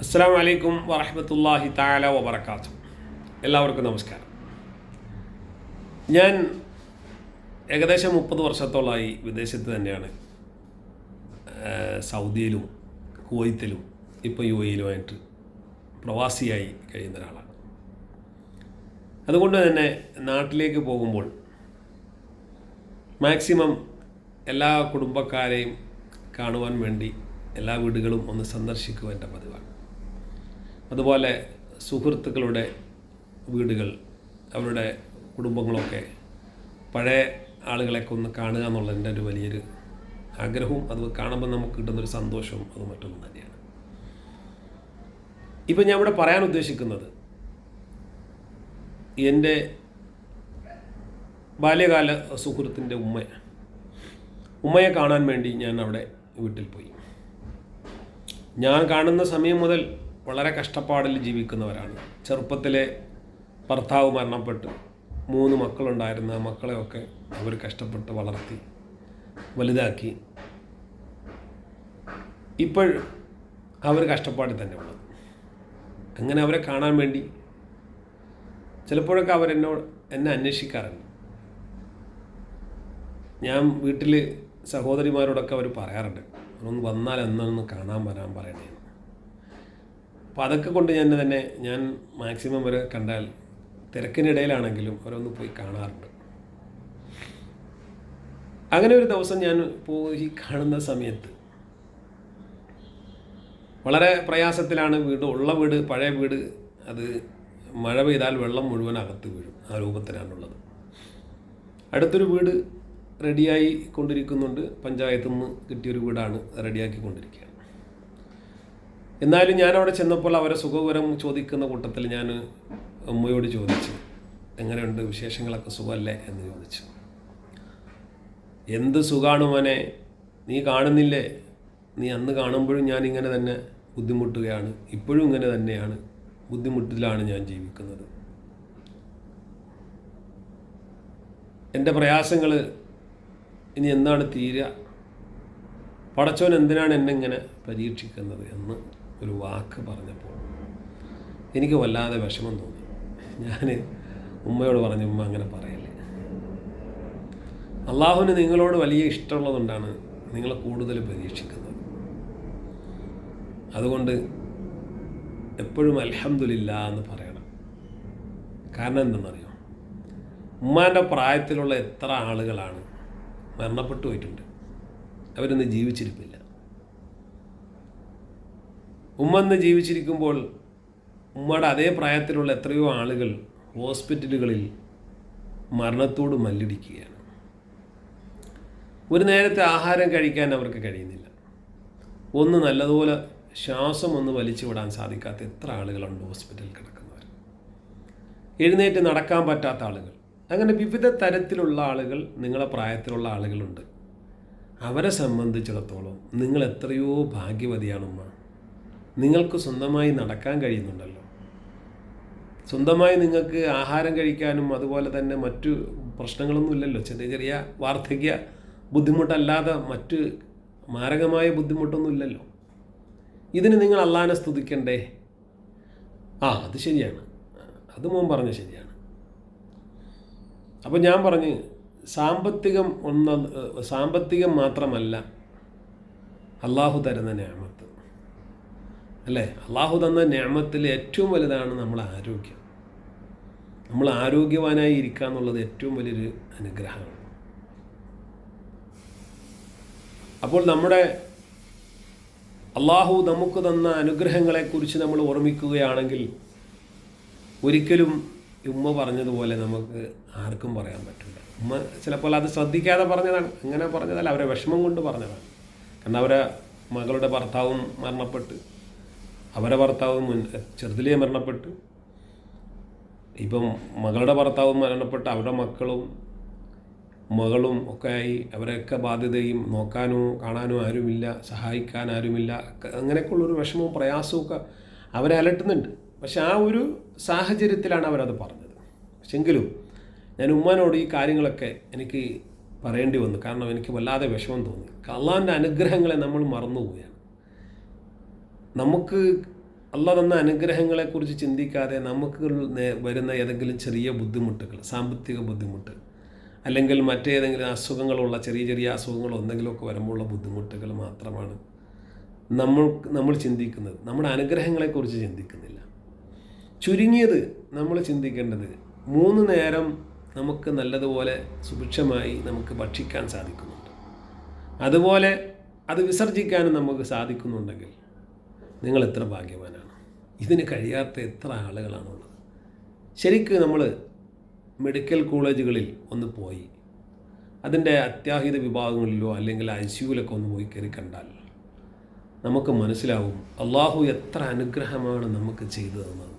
അസ്സലാമു അലൈക്കും വറഹ്മത്തുള്ളാഹി തആല വബറകാതുഹു. എല്ലാവർക്കും നമസ്കാരം. ഞാൻ ഏകദേശം 30 വർഷത്തോളമായി വിദേശത്ത് തന്നെയാണ്. സൗദിയിലും കുവൈത്തിലും ഇപ്പോൾ UAE-യിലുമായിട്ട് പ്രവാസിയായി കഴിയുന്ന ഒരാളാണ്. അതുകൊണ്ട് തന്നെ നാട്ടിലേക്ക് പോകുമ്പോൾ മാക്സിമം എല്ലാ കുടുംബക്കാരെയും കാണുവാൻ വേണ്ടി എല്ലാ വീടുകളും ഒന്ന് സന്ദർശിക്കുക എൻ്റെ പതിവാണ്. അതുപോലെ സുഹൃത്തുക്കളുടെ വീടുകൾ, അവരുടെ കുടുംബങ്ങളൊക്കെ പഴയ ആളുകളെയൊക്കെ ഒന്ന് കാണുക എന്നുള്ളതിൻ്റെ ഒരു വലിയൊരു ആഗ്രഹവും അത് കാണുമ്പോൾ നമുക്ക് കിട്ടുന്നൊരു സന്തോഷവും അത് മറ്റൊന്നും തന്നെയാണ്. ഇപ്പം ഞാൻ ഇവിടെ പറയാൻ ഉദ്ദേശിക്കുന്നത് എൻ്റെ ബാല്യകാല സുഹൃത്തിൻ്റെ ഉമ്മയെ കാണാൻ വേണ്ടി ഞാൻ അവിടെ വീട്ടിൽ പോയി. ഞാൻ കാണുന്ന സമയം മുതൽ വളരെ കഷ്ടപ്പാടിൽ ജീവിക്കുന്നവരാണ്. ചെറുപ്പത്തിലെ ഭർത്താവ് മരണപ്പെട്ട് 3 മക്കളുണ്ടായിരുന്ന മക്കളെയൊക്കെ അവർ കഷ്ടപ്പെട്ട് വളർത്തി വലുതാക്കി. ഇപ്പോൾ അവർ കഷ്ടപ്പാടിൽ തന്നെ ഉള്ളത്. അങ്ങനെ അവരെ കാണാൻ വേണ്ടി ചിലപ്പോഴൊക്കെ എന്നെ അന്വേഷിക്കാറുണ്ട്. ഞാൻ വീട്ടിൽ സഹോദരിമാരോടൊക്കെ അവർ പറയാറുണ്ട്, ഒന്ന് വന്നാൽ എന്നൊന്ന് കാണാൻ വരാൻ പറയണേ. അപ്പോൾ അതൊക്കെ കൊണ്ട് ഞാൻ മാക്സിമം അവരെ കണ്ടാൽ തിരക്കിനിടയിലാണെങ്കിലും അവരൊന്ന് പോയി കാണാറുണ്ട്. അങ്ങനെ ഒരു ദിവസം ഞാൻ പോയി കാണുന്ന സമയത്ത് വളരെ പ്രയാസത്തിലാണ്. വീട് പഴയ വീട്, അത് മഴ പെയ്താൽ വെള്ളം മുഴുവൻ അകത്ത് വീഴും, ആ രൂപത്തിലാണുള്ളത്. അടുത്തൊരു വീട് റെഡിയായി കൊണ്ടിരിക്കുന്നുണ്ട്. പഞ്ചായത്തിൽ നിന്ന് കിട്ടിയൊരു വീടാണ്, റെഡിയാക്കി കൊണ്ടിരിക്കുകയാണ്. എന്നാലും ഞാനവിടെ ചെന്നപ്പോൾ അവരെ സുഖവിവരം ചോദിക്കുന്ന കൂട്ടത്തിൽ ഞാൻ ഉമ്മയോട് ചോദിച്ചു, എങ്ങനെയുണ്ട്, വിശേഷങ്ങളൊക്കെ സുഖമല്ലേ എന്ന് ചോദിച്ചു. എന്ത് സുഖാണ് മോനെ, നീ കാണുന്നില്ലേ, നീ അന്ന് കാണുമ്പോഴും ഞാനിങ്ങനെ തന്നെ ബുദ്ധിമുട്ടുകയാണ്, ഇപ്പോഴും ഇങ്ങനെ തന്നെയാണ്, ബുദ്ധിമുട്ടിലാണ് ഞാൻ ജീവിക്കുന്നത്. എൻ്റെ പ്രയാസങ്ങൾ ഇനി എന്താണ് തീരുക, പടച്ചോൻ എന്തിനാണ് എന്നെ ഇങ്ങനെ പരീക്ഷിക്കുന്നത് എന്ന് ഒരു വാക്ക് പറഞ്ഞപ്പോൾ എനിക്ക് വല്ലാതെ വിഷമം തോന്നി. ഞാൻ ഉമ്മയോട് പറഞ്ഞു, ഉമ്മ അങ്ങനെ പറയല്ലേ, അള്ളാഹുവിന് നിങ്ങളോട് വലിയ ഇഷ്ടമുള്ളതുകൊണ്ടാണ് നിങ്ങളെ കൂടുതൽ പരീക്ഷിക്കുന്നത്. അതുകൊണ്ട് എപ്പോഴും അൽഹംദുലില്ലാ എന്ന് പറയണം. കാരണം എന്തെന്നറിയോ, ഉമ്മാൻ്റെ പ്രായത്തിലുള്ള എത്ര ആളുകളാണ് മരണപ്പെട്ടു പോയിട്ടുണ്ട്, അവരൊന്ന് ജീവിച്ചിരിപ്പില്ല. ഉമ്മ ഇന്ന് ജീവിച്ചിരിക്കുമ്പോൾ ഉമ്മയുടെ അതേ പ്രായത്തിലുള്ള എത്രയോ ആളുകൾ ഹോസ്പിറ്റലുകളിൽ മരണത്തോട് മല്ലിടിക്കുകയാണ്. ഒരു നേരത്തെ ആഹാരം കഴിക്കാൻ അവർക്ക് കഴിയുന്നില്ല. ഒന്ന് നല്ലതുപോലെ ശ്വാസം ഒന്ന് വലിച്ചു വിടാൻ സാധിക്കാത്ത എത്ര ആളുകളുണ്ട് ഹോസ്പിറ്റലിൽ കിടക്കുന്നവർ. എഴുന്നേറ്റ് നടക്കാൻ പറ്റാത്ത ആളുകൾ, അങ്ങനെ വിവിധ തരത്തിലുള്ള ആളുകൾ നിങ്ങളെ പ്രായത്തിലുള്ള ആളുകളുണ്ട്. അവരെ സംബന്ധിച്ചിടത്തോളം നിങ്ങൾ എത്രയോ ഭാഗ്യവതിയാണുമ്മ. നിങ്ങൾക്ക് സ്വന്തമായി നടക്കാൻ കഴിയുന്നുണ്ടല്ലോ, സ്വന്തമായി നിങ്ങൾക്ക് ആഹാരം കഴിക്കാനും അതുപോലെ തന്നെ മറ്റു പ്രശ്നങ്ങളൊന്നും ഇല്ലല്ലോ. ചെറിയ ചെറിയ വാർദ്ധക്യ ബുദ്ധിമുട്ടല്ലാതെ മറ്റ് മാരകമായ ബുദ്ധിമുട്ടൊന്നും ഇല്ലല്ലോ. ഇതിന് നിങ്ങൾ അള്ളാനെ സ്തുതിക്കണ്ടേ? അത് ശരിയാണ്, അത് മോൻ പറഞ്ഞ ശരിയാണ്. അപ്പോൾ ഞാൻ പറഞ്ഞ്, സാമ്പത്തികം മാത്രമല്ല അള്ളാഹു തരുന്ന നിഅമത്ത് അല്ലേ? അള്ളാഹു തന്ന നിഅമത്തിൽ ഏറ്റവും വലുതാണ് നമ്മളെ ആരോഗ്യം. നമ്മൾ ആരോഗ്യവാനായി ഇരിക്കുക എന്നുള്ളത് ഏറ്റവും വലിയൊരു അനുഗ്രഹമാണ്. അപ്പോൾ നമ്മുടെ അള്ളാഹു നമുക്ക് തന്ന അനുഗ്രഹങ്ങളെക്കുറിച്ച് നമ്മൾ ഓർമ്മിക്കുകയാണെങ്കിൽ ഒരിക്കലും ഉമ്മ പറഞ്ഞതുപോലെ നമുക്ക് ആർക്കും പറയാൻ പറ്റില്ല. ഉമ്മ ചിലപ്പോൾ അത് ശ്രദ്ധിക്കാതെ പറഞ്ഞതാണ്, അങ്ങനെ പറഞ്ഞതല്ല, അവരെ വിഷമം കൊണ്ട് പറഞ്ഞതാണ്. കാരണം അവരെ മകളുടെ ഭർത്താവും മരണപ്പെട്ട്, അവരെ ഭർത്താവും ചെറുതിലേ മരണപ്പെട്ട്, ഇപ്പം മകളുടെ ഭർത്താവും മരണപ്പെട്ട് അവരുടെ മകളും ഒക്കെ ആയി, അവരെയൊക്കെ ബാധ്യതയും നോക്കാനോ കാണാനോ ആരുമില്ല, സഹായിക്കാൻ ആരുമില്ല. അങ്ങനെയൊക്കെയുള്ളൊരു വിഷമവും പ്രയാസവും ഒക്കെ അവരെ അലട്ടുന്നുണ്ട്. പക്ഷെ ആ ഒരു സാഹചര്യത്തിലാണ് അവരത് പറഞ്ഞത്. പക്ഷെങ്കിലും ഞാൻ ഉമ്മാനോട് ഈ കാര്യങ്ങളൊക്കെ എനിക്ക് പറയേണ്ടി വന്നു. കാരണം എനിക്ക് വല്ലാതെ വിഷമം തോന്നി. അള്ളാഹുവിൻ്റെ അനുഗ്രഹങ്ങളെ നമ്മൾ മറന്നുപോവുകയാണ്. നമുക്ക് അള്ളാഹ് തന്ന അനുഗ്രഹങ്ങളെക്കുറിച്ച് ചിന്തിക്കാതെ നമുക്ക് വരുന്ന ഏതെങ്കിലും ചെറിയ ബുദ്ധിമുട്ടുകൾ, സാമ്പത്തിക ബുദ്ധിമുട്ട്, അല്ലെങ്കിൽ മറ്റേതെങ്കിലും അസുഖങ്ങളുള്ള ചെറിയ ചെറിയ അസുഖങ്ങളോ എന്തെങ്കിലുമൊക്കെ വരുമ്പോഴുള്ള ബുദ്ധിമുട്ടുകൾ മാത്രമാണ് നമ്മൾ ചിന്തിക്കുന്നത്. നമ്മുടെ അനുഗ്രഹങ്ങളെക്കുറിച്ച് ചിന്തിക്കുന്നില്ല. ചുരുങ്ങിയത് നമ്മൾ ചിന്തിക്കേണ്ടത് 3 നേരം നമുക്ക് നല്ലതുപോലെ സുഭിക്ഷമായി നമുക്ക് ഭക്ഷിക്കാൻ സാധിക്കുന്നുണ്ട്, അതുപോലെ അത് വിസർജിക്കാനും നമുക്ക് സാധിക്കുന്നുണ്ടെങ്കിൽ നിങ്ങൾ എത്ര ഭാഗ്യവാനാണ്. ഇതിന് കഴിയാത്ത എത്ര ആളുകളാണുള്ളത്. ശരിക്കും നമ്മൾ മെഡിക്കൽ കോളേജുകളിൽ ഒന്ന് പോയി അതിൻ്റെ അത്യാഹിത വിഭാഗങ്ങളിലോ അല്ലെങ്കിൽ ICUവിലൊക്കെ ഒന്ന് പോയി കയറി കണ്ടാൽ നമുക്ക് മനസ്സിലാവും അള്ളാഹു എത്ര അനുഗ്രഹമാണ് നമുക്ക് ചെയ്തു തന്നത്.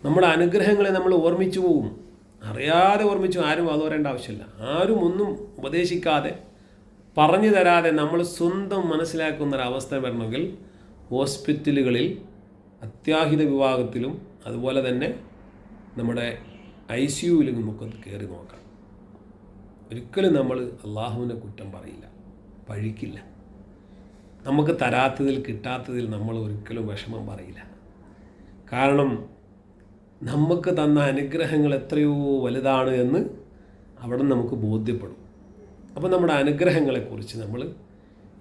നമ്മുടെ അനുഗ്രഹങ്ങളെ നമ്മൾ ഓർമ്മിച്ചു പോവും, അറിയാതെ ഓർമ്മിച്ചു. ആരും അത് പറയേണ്ട ആവശ്യമില്ല. ആരും ഒന്നും ഉപദേശിക്കാതെ പറഞ്ഞു തരാതെ നമ്മൾ സ്വന്തം മനസ്സിലാക്കുന്നൊരവസ്ഥ വരണമെങ്കിൽ ഹോസ്പിറ്റലുകളിൽ അത്യാഹിത വിഭാഗത്തിലും അതുപോലെ തന്നെ നമ്മുടെ ICUവിലും നമുക്ക് കയറി നോക്കാം. ഒരിക്കലും നമ്മൾ അള്ളാഹുവിനെ കുറ്റം പറയില്ല, പഴിക്കില്ല. നമുക്ക് തരാത്തതിൽ കിട്ടാത്തതിൽ നമ്മൾ ഒരിക്കലും വിഷമം പറയില്ല. കാരണം നമുക്ക് തന്ന അനുഗ്രഹങ്ങൾ എത്രയോ വലുതാണ് എന്ന് അവിടെ നമുക്ക് ബോധ്യപ്പെടും. അപ്പോൾ നമ്മുടെ അനുഗ്രഹങ്ങളെക്കുറിച്ച് നമ്മൾ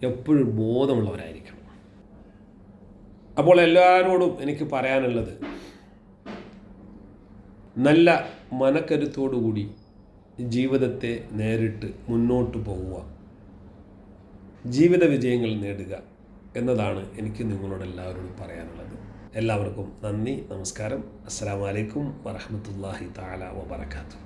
എപ്പോഴും ബോധമുള്ളവരായിരിക്കണം. അപ്പോൾ എല്ലാവരോടും എനിക്ക് പറയാനുള്ളത്, നല്ല മനക്കരുത്തോടുകൂടി ജീവിതത്തെ നേരിട്ട് മുന്നോട്ട് പോവുക, ജീവിത വിജയങ്ങൾ നേടുക എന്നതാണ് എനിക്ക് നിങ്ങളോട് എല്ലാവരോടും പറയാനുള്ളത്. എല്ലാവർക്കും നന്ദി, നമസ്കാരം. അസ്സലാമു അലൈക്കും വറഹ്മത്തുള്ളാഹി തആല വബറകാതുഹു.